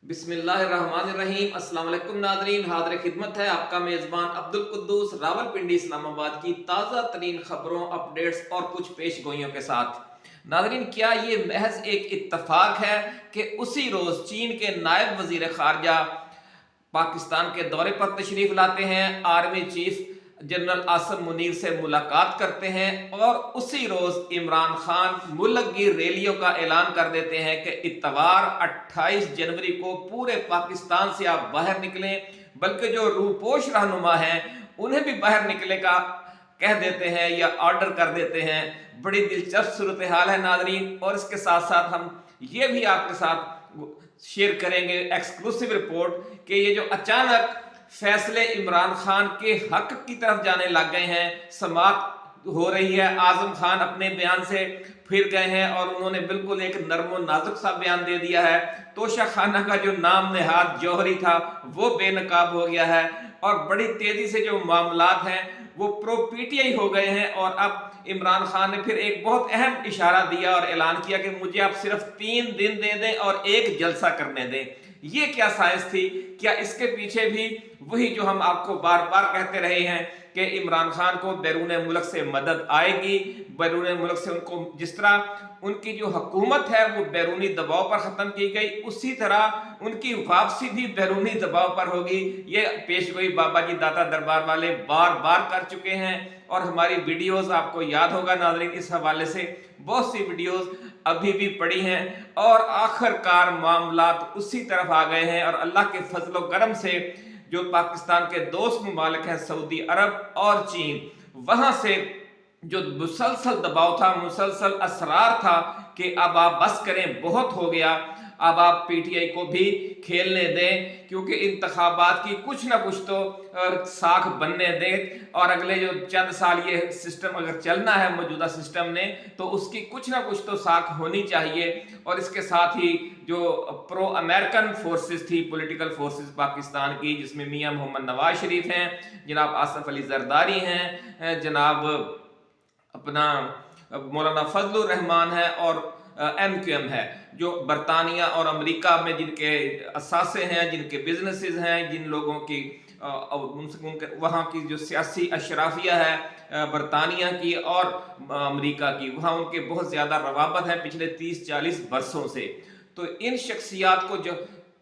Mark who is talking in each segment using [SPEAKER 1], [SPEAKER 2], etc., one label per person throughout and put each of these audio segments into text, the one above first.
[SPEAKER 1] बिस्मिल्लाहिर्रहमानिर्रहीम। अस्सलाम वालेकुम नाज़रीन, हाज़िर खिदमत है आपका मेज़बान अब्दुल कुद्दूस रावलपिंडी इस्लामाबाद की ताज़ा तरीन खबरों, अपडेट्स और कुछ पेश गोइयों के साथ। नाज़रीन, क्या ये महज एक इत्तफाक है कि उसी रोज़ चीन के नायब वज़ीर ख़ारजा पाकिस्तान के दौरे पर तशरीफ़ लाते हैं, army chief general Asim Munir से मुलाकात करते हैं और उसी रोज़ इमरान खान मुल्क की रैलियों का ऐलान कर देते हैं कि इतवार 28 जनवरी को पूरे पाकिस्तान से आप बाहर निकलें, बल्कि जो रूपोश रहनुमा हैं उन्हें भी बाहर निकले का कह देते हैं या ऑर्डर कर देते हैं। बड़ी दिलचस्प सूरत हाल है नाजरीन, और इसके साथ साथ हम ये भी आपके साथ शेयर करेंगे एक्सक्लूसिव रिपोर्ट कि ये जो अचानक फैसले इमरान खान के हक की तरफ जाने लग गए हैं, समात हो रही है। आजम खान अपने बयान से फिर गए हैं और उन्होंने बिल्कुल एक नर्म नाजुक सा बयान दे दिया है। तोशा खाना का जो नाम नेहाद जौहरी था वो बेनकाब हो गया है और बड़ी तेजी से जो मामलात हैं वो प्रो पीटीआई हो गए हैं। और अब इमरान खान ने फिर एक बहुत अहम इशारा दिया और ऐलान किया कि मुझे आप सिर्फ 3 दिन दे दें और एक जलसा करने दें। ये क्या साइंस थी? क्या इसके पीछे भी वही जो हम आपको बार बार कहते रहे हैं कि इमरान खान को बैरून मुल्क से मदद आएगी, बैरून मुल्क से उनको जिस तरह उनकी जो हुकूमत है वो बैरूनी दबाव पर ख़त्म की गई, उसी तरह उनकी वापसी भी बैरूनी दबाव पर होगी। ये पेशगोई बाबा जी दाता दरबार वाले बार बार कर चुके हैं और हमारी वीडियोस आपको याद होगा नाज़रीन, इस हवाले से बहुत सी वीडियोस अभी भी पड़ी हैं और आखिरकार मामलात उसी तरफ आ गए हैं। और अल्लाह के फजलो करम से जो पाकिस्तान के दोस्त मुमालिक हैं सऊदी अरब और चीन, वहां से जो मुसलसल दबाव था, मुसलसल असरार था कि अब आप बस करें, बहुत हो गया, अब आप पीटीआई को भी खेलने दें, क्योंकि इंतखाबात की कुछ ना कुछ तो साख बनने दें और अगले जो चंद साल ये सिस्टम अगर चलना है मौजूदा सिस्टम ने, तो उसकी कुछ ना कुछ तो साख होनी चाहिए। और इसके साथ ही जो प्रो अमेरिकन फोर्सेस थी, पॉलिटिकल फोर्सेस पाकिस्तान की, जिसमें मियां मोहम्मद नवाज शरीफ हैं, जनाब आसफ अली जरदारी हैं, जनाब अपना मौलाना फजलुर रहमान है और MQM है, जो बरतानिया और अमेरिका में जिनके असासे हैं, जिनके बिजनेसेस हैं, जिन लोगों की उनके वहाँ की जो सियासी अशराफिया है बरतानिया की और अमेरिका की, वहाँ उनके बहुत ज़्यादा रवाबत है पिछले 30-40 बरसों से। तो इन शख्सियात को जो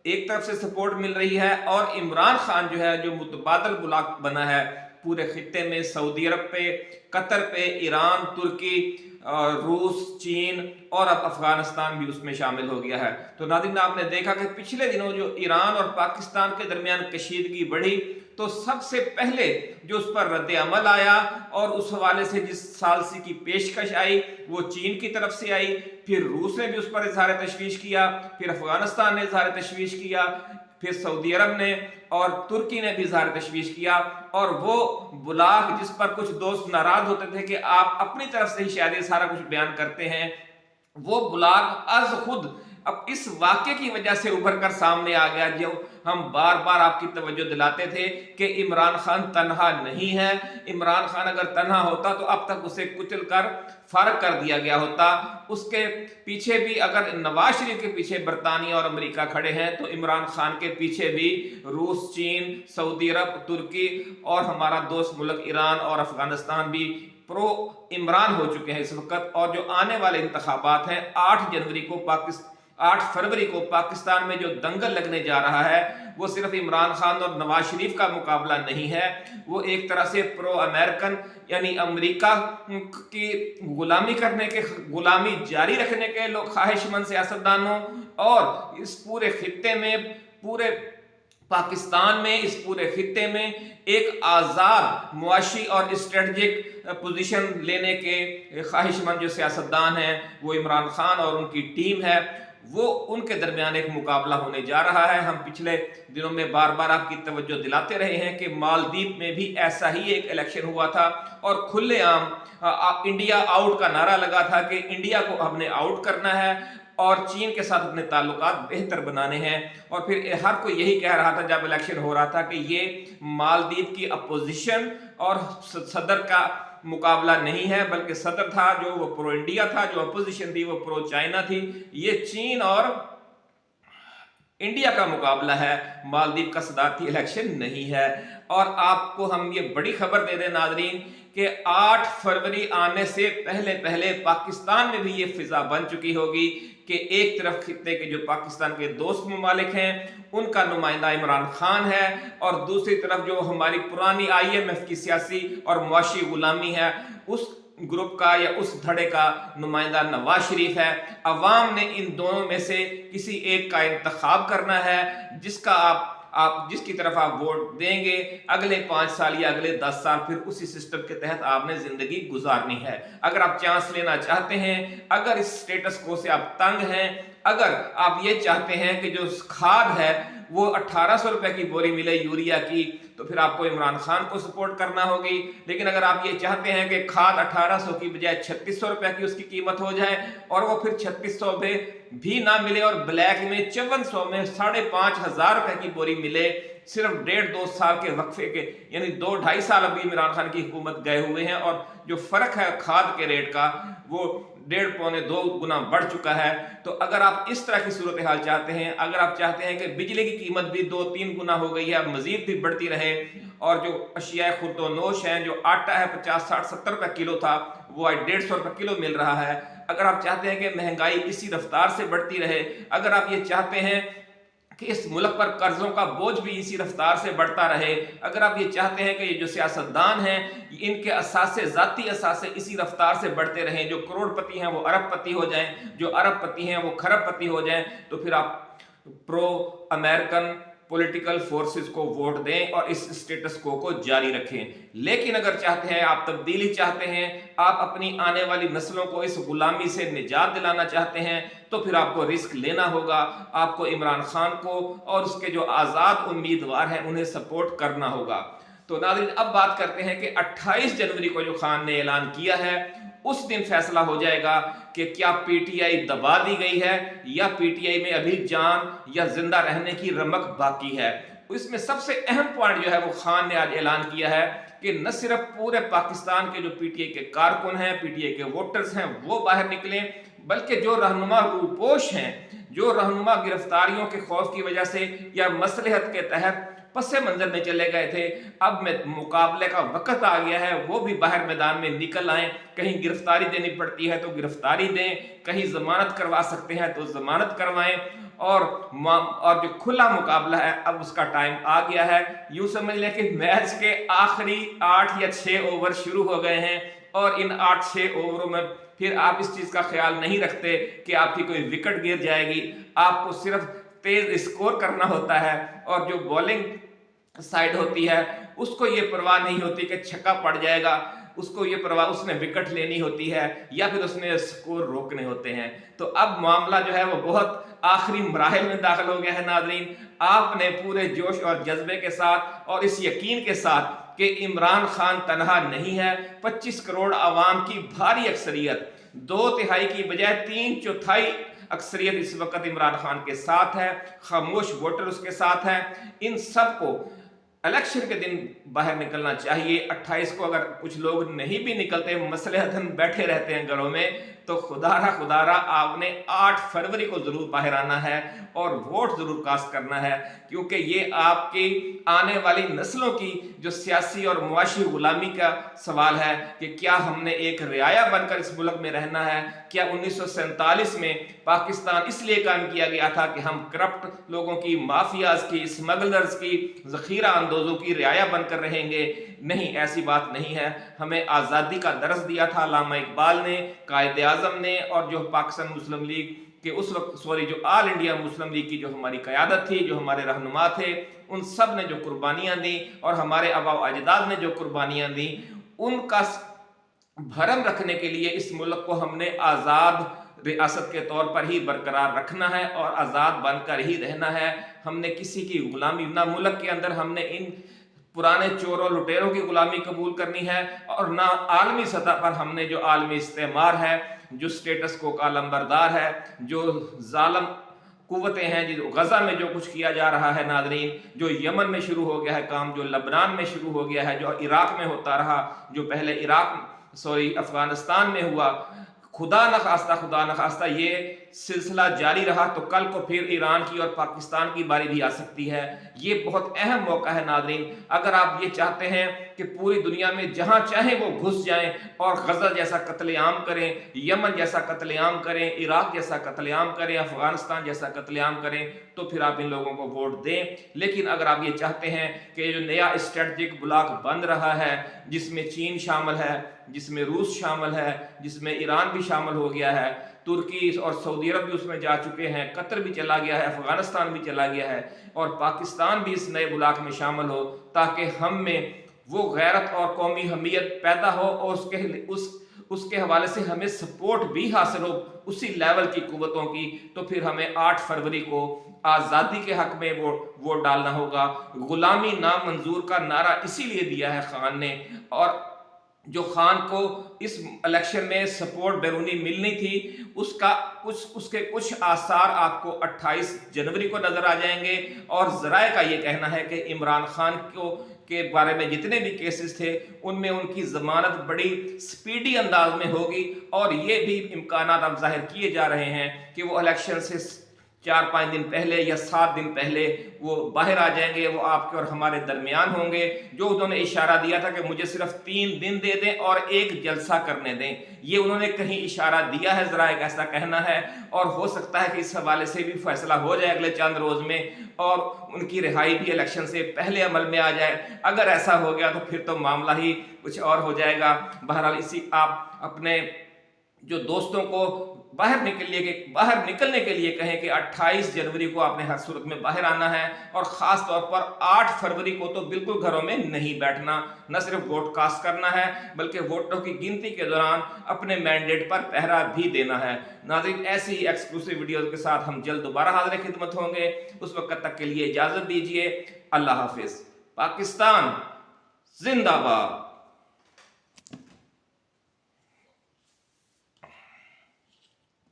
[SPEAKER 1] एक तरफ से सपोर्ट मिल रही है और इमरान खान जो है जो मुतबादल बुलाक बना है पूरे खित्ते में, सऊदी अरब पे, कतर पे, ईरान, तुर्की, रूस, चीन और अब अफगानिस्तान भी उसमें शामिल हो गया है। तो नाज़रीन, आपने देखा कि पिछले दिनों जो ईरान और पाकिस्तान के दरमियान कशीदगी बढ़ी, तो सबसे पहले जो उस पर रद्द अमल आया और उस हवाले से जिस सालसी की पेशकश आई वो चीन की तरफ से आई, फिर रूस ने भी उस पर इजहार तशवीश किया, फिर अफगानिस्तान ने इजहार तशवीश किया, फिर सऊदी अरब ने और तुर्की ने भी इजहार तशवीश किया। और वो बुलाग जिस पर कुछ दोस्त नाराज होते थे कि आप अपनी तरफ से ही शायद ये सारा कुछ बयान करते हैं, वो बुलाग अज खुद अब इस वाक्य की वजह से उभर कर सामने आ गया, जो हम बार बार आपकी तवज्जो दिलाते थे कि इमरान खान तन्हा नहीं है। इमरान खान अगर तन्हा होता तो अब तक उसे कुचल कर फारग कर दिया गया होता। उसके पीछे भी अगर नवाज शरीफ के पीछे बरतानिया और अमेरिका खड़े हैं, तो इमरान खान के पीछे भी रूस, चीन, सऊदी अरब, तुर्की और हमारा दोस्त मुल्क ईरान और अफगानिस्तान भी प्रो इमरान हो चुके हैं इस वक्त। और जो आने वाले इंतखाबात हैं 8 फरवरी को पाकिस्तान में जो दंगल लगने जा रहा है, वो सिर्फ इमरान खान और नवाज शरीफ का मुकाबला नहीं है, वो एक तरह से प्रो अमेरिकन यानी अमेरिका की गुलामी जारी रखने के लोग ख्वाहिशमंद सियासतदानों और इस पूरे खित्ते में, पूरे पाकिस्तान में, इस पूरे खित्ते में एक आज़ाद मुआशी और स्ट्रेटजिक पोजीशन लेने के ख्वाहिशमंद जो सियासतदान हैं वो इमरान खान और उनकी टीम है, वो उनके दरमियान एक मुकाबला होने जा रहा है। हम पिछले दिनों में बार बार आपकी तवज्जो दिलाते रहे हैं कि मालदीव में भी ऐसा ही एक इलेक्शन हुआ था और खुलेआम इंडिया आउट का नारा लगा था कि इंडिया को हमने आउट करना है और चीन के साथ अपने ताल्लुकात बेहतर बनाने हैं। और फिर हर कोई यही कह रहा था जब इलेक्शन हो रहा था कि ये मालदीव की अपोजिशन और सदर का मुकाबला नहीं है, बल्कि सदर था जो वो प्रो इंडिया था, जो अपोजिशन थी वो प्रो चाइना थी। ये चीन और इंडिया का मुकाबला है, मालदीव का सदारती इलेक्शन नहीं है। और आपको हम ये बड़ी खबर दे दें नाजरीन कि 8 फरवरी आने से पहले पहले पाकिस्तान में भी ये फिजा बन चुकी होगी कि एक तरफ खित्ते के जो पाकिस्तान के दोस्त ममालिक हैं उनका नुमाइंदा इमरान खान है, और दूसरी तरफ जो हमारी पुरानी IMF की सियासी और मुआशी गुलामी है उस ग्रुप का या उस धड़े का नुमाइंदा नवाज शरीफ है। अवाम ने इन दोनों में से किसी एक का इंतखाब करना है जिसका आप जिसकी तरफ आप वोट देंगे अगले 5 साल या अगले 10 साल फिर उसी सिस्टम के तहत आपने जिंदगी गुजारनी है। अगर आप चांस लेना चाहते हैं, अगर इस स्टेटस को से आप तंग हैं, अगर आप ये चाहते हैं कि जो खाद है वो 1800 रुपए की बोरी मिले यूरिया की, तो फिर आपको इमरान खान को सपोर्ट करना होगी। लेकिन अगर आप ये चाहते हैं कि खाद 1800 की बजाय 3600 रुपए की उसकी कीमत हो जाए और वो फिर 3600 में भी ना मिले और ब्लैक में 5400 में 5500 रुपए की बोरी मिले, सिर्फ 1.5-2 साल के वक्फे के, यानी 2-2.5 साल अभी इमरान खान की हुकूमत गए हुए हैं और जो फर्क है खाद के रेट का वो 1.5-2 गुना बढ़ चुका है। तो अगर आप इस तरह की सूरत हाल चाहते हैं, अगर आप चाहते हैं कि बिजली की कीमत भी 2-3 गुना हो गई है, मजीद भी बढ़ती रहे, और जो अशिया खुर्दोनोश हैं, जो आटा है 50-60-70 रुपए किलो था वो आज 150 रुपए किलो मिल रहा है, अगर आप चाहते हैं कि महंगाई इसी रफ्तार से बढ़ती रहे, अगर आप ये चाहते हैं कि इस मुल्क पर कर्जों का बोझ भी इसी रफ्तार से बढ़ता रहे, अगर आप ये चाहते हैं कि ये जो सियासतदान हैं इनके असासे जाती असासे इसी रफ्तार से बढ़ते रहें, जो करोड़पति हैं वो अरबपति हो जाएं, जो अरबपति हैं वो खरबपति हो जाएं, तो फिर आप प्रो अमेरिकन पॉलिटिकल फोर्सेस को वोट दें और इस स्टेटस को जारी रखें। लेकिन अगर चाहते हैं, आप तब्दीली चाहते हैं, आप अपनी आने वाली नस्लों को इस गुलामी से निजात दिलाना चाहते हैं, तो फिर आपको रिस्क लेना होगा, आपको इमरान खान को और उसके जो आज़ाद उम्मीदवार हैं उन्हें सपोर्ट करना होगा। तो नाज़रीन, अब बात करते हैं कि 28 जनवरी को जो खान ने ऐलान किया है उस दिन फैसला हो जाएगा कि क्या PTI दबा दी गई है या PTI में अभी जान या जिंदा रहने की रमक बाकी है। इसमें सबसे अहम पॉइंट जो है वो खान ने आज ऐलान किया है कि न सिर्फ पूरे पाकिस्तान के जो PTI के कारकुन हैं, PTI के वोटर्स हैं वो बाहर निकलें, बल्कि जो रहनुमा रूपोश हैं, जो रहनुमा गिरफ्तारियों के खौफ की वजह से या मसलहत के तहत पसे मंजर में चले गए थे, अब में मुकाबले का वक्त आ गया है, वो भी बाहर मैदान में निकल आए। कहीं गिरफ्तारी देनी पड़ती है तो गिरफ्तारी दें, कहीं जमानत करवा सकते हैं तो जमानत करवाएं, और जो खुला मुकाबला है अब उसका टाइम आ गया है। यूं समझ लें कि मैच के आखिरी 8 या 6 ओवर शुरू हो गए हैं और इन 8-6 ओवरों में फिर आप इस चीज का ख्याल नहीं रखते कि आपकी कोई विकेट गिर जाएगी, आपको सिर्फ तेज स्कोर करना होता है। और जो बॉलिंग साइड होती है उसको ये परवाह नहीं होती कि छक्का पड़ जाएगा, उसको ये परवाह, उसने विकेट लेनी होती है या फिर उसने स्कोर रोकने होते हैं। तो अब मामला जो है वो बहुत आखिरी मराहिल में दाखिल हो गया है। नाज़रीन, आपने पूरे जोश और जज्बे के साथ और इस यकीन के साथ कि इमरान खान तनहा नहीं है, 25 करोड़ आवाम की भारी अक्सरियत, 2/3 की बजाय 3/4 अक्सरियत इस वक्त इमरान खान के साथ है, खामोश वोटर उसके साथ है। इन सब को इलेक्शन के दिन बाहर निकलना चाहिए। 28 को अगर कुछ लोग नहीं भी निकलते, मसलहतन बैठे रहते हैं घरों में, तो खुदारा आपने 8 फरवरी को जरूर बाहर आना है और वोट जरूर कास्ट करना है, क्योंकि ये आपकी आने वाली नस्लों की जो सियासी और मुआशी गुलामी का सवाल है कि क्या हमने एक रियाया बनकर इस मुल्क में रहना है, क्या 1947 में पाकिस्तान इसलिए कायम किया गया था कि हम करप्ट लोगों की, माफियाज की, स्मगलर्स की, जखीरा अंदोजों की रियाया बनकर रहेंगे? नहीं, ऐसी बात नहीं है। हमें आज़ादी का दर्स दिया था अल्लामा इकबाल ने, कायद आज़म ने, और जो पाकिस्तान मुस्लिम लीग के उस वक्त जो ऑल इंडिया मुस्लिम लीग की जो हमारी क़यादत थी, जो हमारे रहनुमा थे, उन सब ने जो कुर्बानियाँ दी और हमारे आबा अजदाद ने जो कुर्बानियाँ दी, उनका भरम रखने के लिए इस मुल्क को हमने आज़ाद रियासत के तौर पर ही बरकरार रखना है और आज़ाद बनकर ही रहना है। हमने किसी की गुलामी, ना मुल्क के अंदर हमने इन पुराने चोरों लुटेरों की गुलामी कबूल करनी है, और ना आलमी सतह पर हमने जो आलमी इस्तेमार है, जो स्टेटस को का लंबरदार है, जो जालम कुव्वतें हैं, जो गजा में जो कुछ किया जा रहा है नाज़रीन, जो यमन में शुरू हो गया है काम, जो लबनान में शुरू हो गया है, जो इराक में होता रहा, जो पहले अफगानिस्तान में हुआ, खुदा न खास्ता ये सिलसिला जारी रहा तो कल को फिर ईरान की और पाकिस्तान की बारी भी आ सकती है। ये बहुत अहम मौका है नाज़रीन। अगर आप ये चाहते हैं कि पूरी दुनिया में जहां चाहे वो घुस जाएं और गजा जैसा कत्लेआम करें, यमन जैसा कत्लेआम करें, इराक जैसा कत्लेआम करें, अफगानिस्तान जैसा कत्लेआम करें, तो फिर आप इन लोगों को वोट दें। लेकिन अगर आप ये चाहते हैं कि जो नया स्ट्रेटजिक ब्लॉक बन रहा है, जिसमें चीन शामिल है, जिसमें रूस शामिल है, जिसमें ईरान भी शामिल हो गया है, तुर्की और सऊदी अरब भी उसमें जा चुके हैं, कतर भी चला गया है, अफगानिस्तान भी चला गया है, और पाकिस्तान भी इस नए ब्लॉक में शामिल हो, ताकि हम में वो गैरत और कौमी हमीयत पैदा हो और उसके हवाले से हमें सपोर्ट भी हासिल हो उसी लेवल की कुव्वतों की, तो फिर हमें 8 फरवरी को आज़ादी के हक में वोट डालना होगा। गुलामी नामंजूर का नारा इसीलिए दिया है खान ने, और जो खान को इस इलेक्शन में सपोर्ट बैरूनी मिलनी थी उसके कुछ आसार आपको 28 जनवरी को नजर आ जाएंगे। और ज़राए का ये कहना है कि इमरान खान के बारे में जितने भी केसेस थे उनमें उनकी ज़मानत बड़ी स्पीडी अंदाज में होगी, और ये भी इम्कानात अब जाहिर किए जा रहे हैं कि वो इलेक्शन से 4-5 दिन पहले या 7 दिन पहले वो बाहर आ जाएंगे, वो आपके और हमारे दरमियान होंगे। जो उन्होंने इशारा दिया था कि मुझे सिर्फ 3 दिन दे दें और एक जलसा करने दें, ये उन्होंने कहीं इशारा दिया है, ज़रा एक ऐसा कहना है, और हो सकता है कि इस हवाले से भी फैसला हो जाए अगले चंद रोज़ में, और उनकी रिहाई भी इलेक्शन से पहले अमल में आ जाए। अगर ऐसा हो गया तो फिर तो मामला ही कुछ और हो जाएगा। बहरहाल इसी आप अपने जो दोस्तों को बाहर निकलने के लिए कहें कि 28 जनवरी को आपने हर सूरत में बाहर आना है, और ख़ास तौर पर 8 फरवरी को तो बिल्कुल घरों में नहीं बैठना। न सिर्फ वोट कास्ट करना है बल्कि वोटों की गिनती के दौरान अपने मैंडेट पर पहरा भी देना है। नाज़रीन, ऐसी ही एक्सक्लूसिव वीडियोज़ के साथ हम जल्द दोबारा हाज़िर खिदमत होंगे। उस वक्त तक के लिए इजाज़त दीजिए। अल्लाह हाफिज़। पाकिस्तान जिंदाबाद।